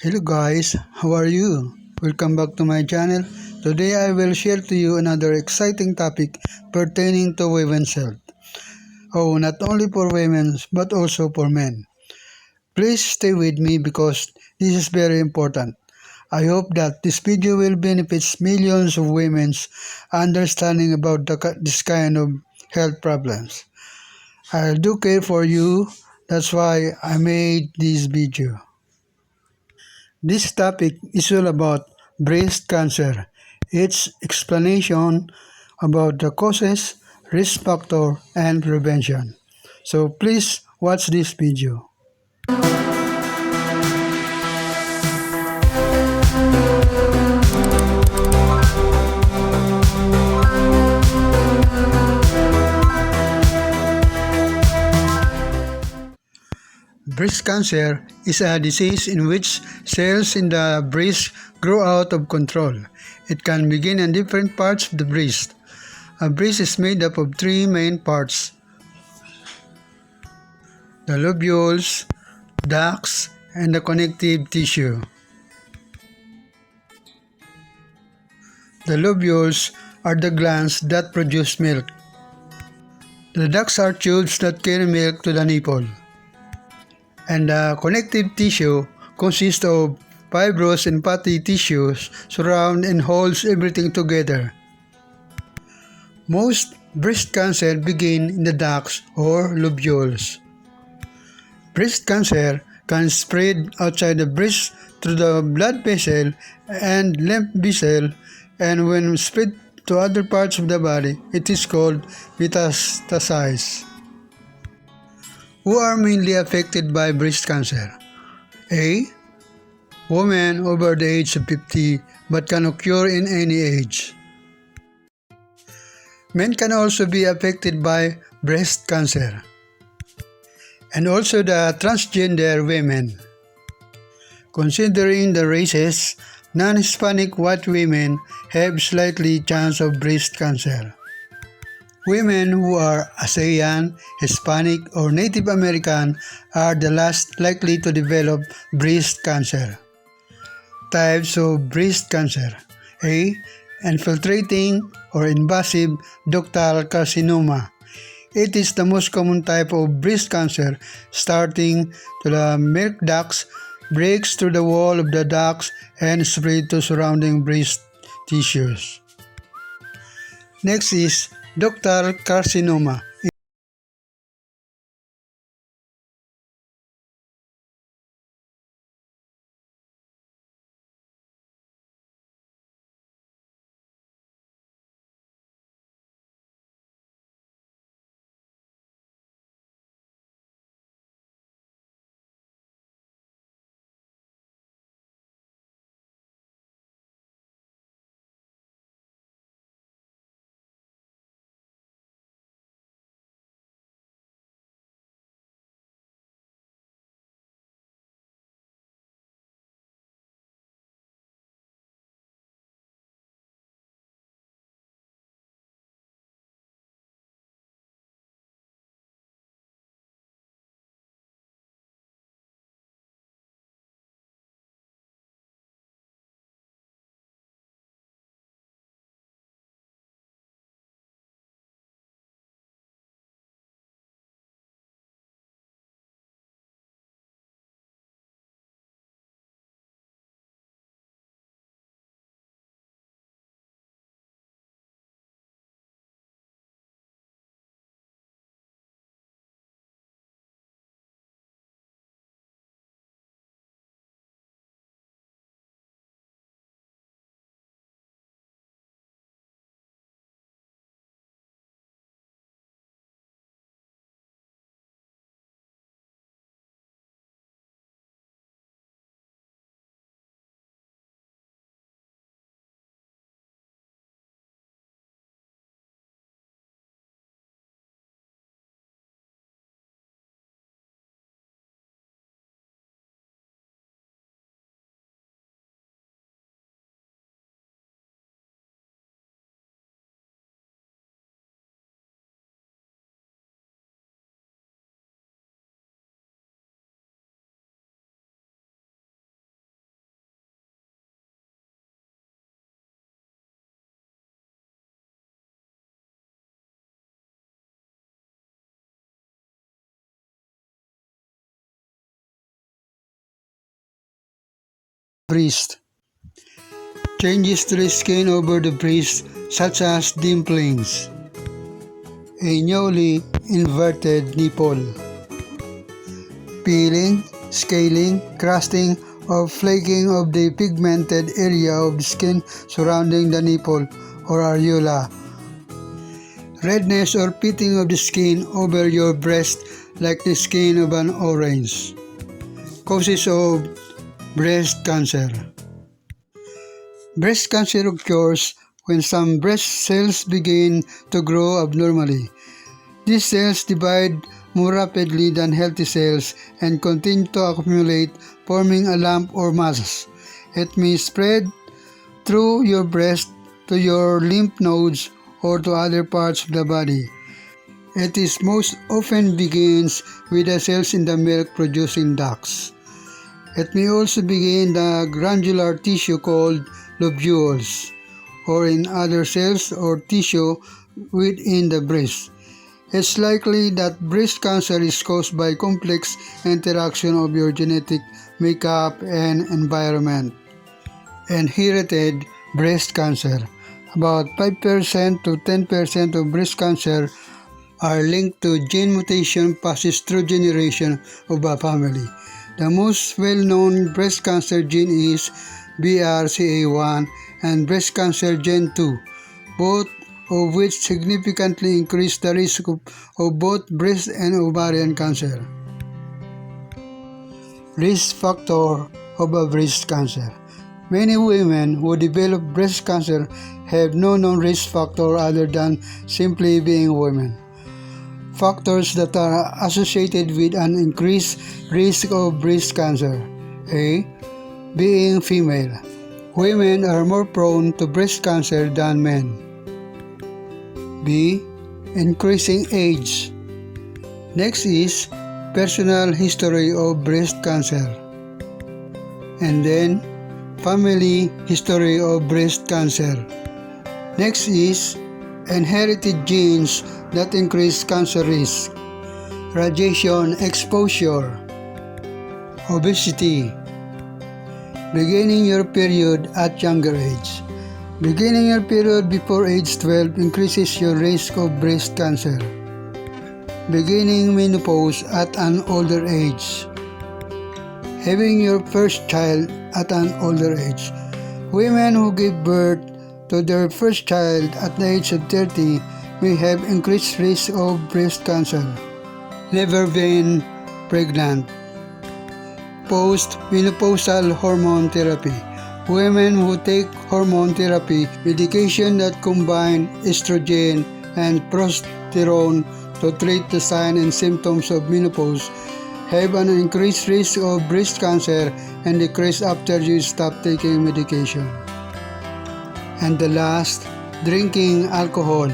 Hello guys, how are you? Welcome back to my channel. Today I will share to you another exciting topic pertaining to women's health. Oh, not only for women but also for men. Please stay with me because this is very important. I hope that this video will benefit millions of women's understanding about this kind of health problems. I'll do care for you. That's why I made this video. This topic is all about breast cancer, its explanation about the causes, risk factor, and prevention. So please watch this video. Breast cancer is a disease in which cells in the breast grow out of control. It can begin in different parts of the breast. A breast is made up of three main parts: the lobules, ducts, and the connective tissue. The lobules are the glands that produce milk. The ducts are tubes that carry milk to the nipple. And the connective tissue consists of fibrous and fatty tissues surround and holds everything together. Most breast cancer begin in the ducts or lobules. Breast cancer can spread outside the breast through the blood vessel and lymph vessel, and when spread to other parts of the body, it is called metastasis. Who are mainly affected by breast cancer? A. Women over the age of 50 but can occur in any age. Men can also be affected by breast cancer. And also the transgender women. Considering the races, non-Hispanic white women have slightly chance of breast cancer. Women who are ASEAN, Hispanic, or Native American are the last likely to develop breast cancer. Types of breast cancer: A. Infiltrating or invasive ductal carcinoma. It is the most common type of breast cancer, starting to the milk ducts, breaks through the wall of the ducts, and spread to surrounding breast tissues. Next is ductal carcinoma. breast. Changes to the skin over the breast, such as dimplings, a newly inverted nipple, peeling, scaling, crusting, or flaking of the pigmented area of the skin surrounding the nipple or areola, redness or pitting of the skin over your breast like the skin of an orange. Causes of breast cancer. Breast cancer occurs when some breast cells begin to grow abnormally. These cells divide more rapidly than healthy cells and continue to accumulate, forming a lump or mass. It may spread through your breast to your lymph nodes or to other parts of the body. It is most often begins with the cells in the milk-producing ducts. It may also begin in the glandular tissue called lobules, or in other cells or tissue within the breast. It's likely that breast cancer is caused by complex interaction of your genetic makeup and environment. Inherited breast cancer. About 5% to 10% of breast cancer are linked to gene mutation passes through generation of a family. The most well-known breast cancer gene is BRCA1 and breast cancer gen 2, both of which significantly increase the risk of both breast and ovarian cancer. Risk factor of a breast cancer. Many women who develop breast cancer have no known risk factor other than simply being women. Factors that are associated with an increased risk of breast cancer. A. Being female. Women are more prone to breast cancer than men. B. Increasing age. Next is personal history of breast cancer. And then family history of breast cancer. Next is inherited genes that increase cancer risk. Radiation exposure. Obesity. Beginning your period at younger age. Beginning your period before age 12 increases your risk of breast cancer. Beginning menopause at an older age. Having your first child at an older age. Women who give birth to their first child at the age of 30 may have increased risk of breast cancer. Never been pregnant. Post-menopausal hormone therapy. Women who take hormone therapy, medication that combine estrogen and progesterone to treat the signs and symptoms of menopause, have an increased risk of breast cancer and decrease after you stop taking medication. And the last, drinking alcohol.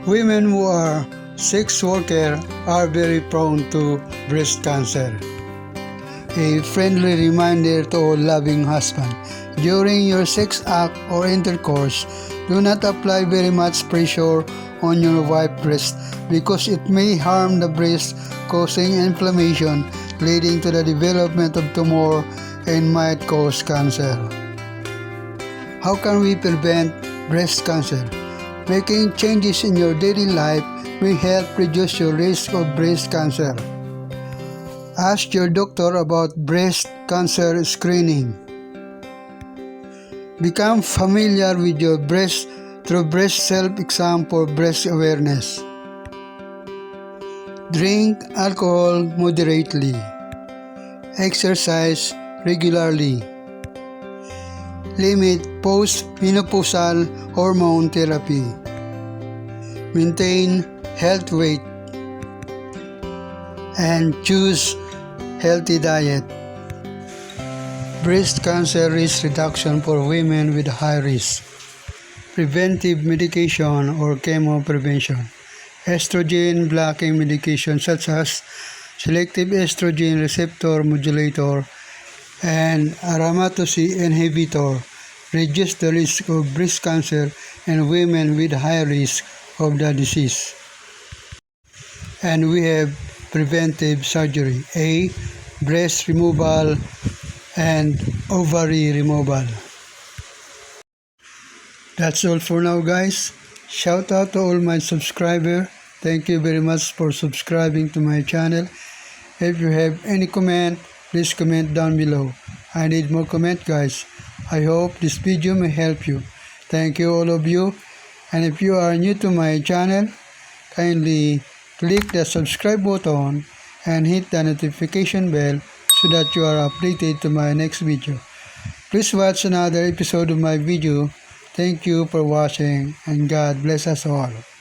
Women who are sex workers are very prone to breast cancer. A friendly reminder to all loving husbands: during your sex act or intercourse, do not apply very much pressure on your wife's breast because it may harm the breast, causing inflammation, leading to the development of tumor and might cause cancer. How can we prevent breast cancer? Making changes in your daily life may help reduce your risk of breast cancer. Ask your doctor about breast cancer screening. Become familiar with your breast through breast self-exam for breast awareness. Drink alcohol moderately. Exercise regularly. Limit post-menopausal hormone therapy. Maintain health weight. And choose healthy diet. Breast cancer risk reduction for women with high risk. Preventive medication or chemo prevention. Estrogen blocking medication such as selective estrogen receptor modulator and aromatase inhibitor reduce the risk of breast cancer in women with high risk of the disease. And we have preventive surgery. A. Breast removal and ovary removal. That's all for now, guys. Shout out to all my subscribers. Thank you very much for subscribing to my channel. If you have any comment, please comment down below. I need more comment, guys. I hope this video may help you. Thank you all of you. And if you are new to my channel, kindly click the subscribe button and hit the notification bell so that you are updated to my next video. Please watch another episode of my video. Thank you for watching and God bless us all.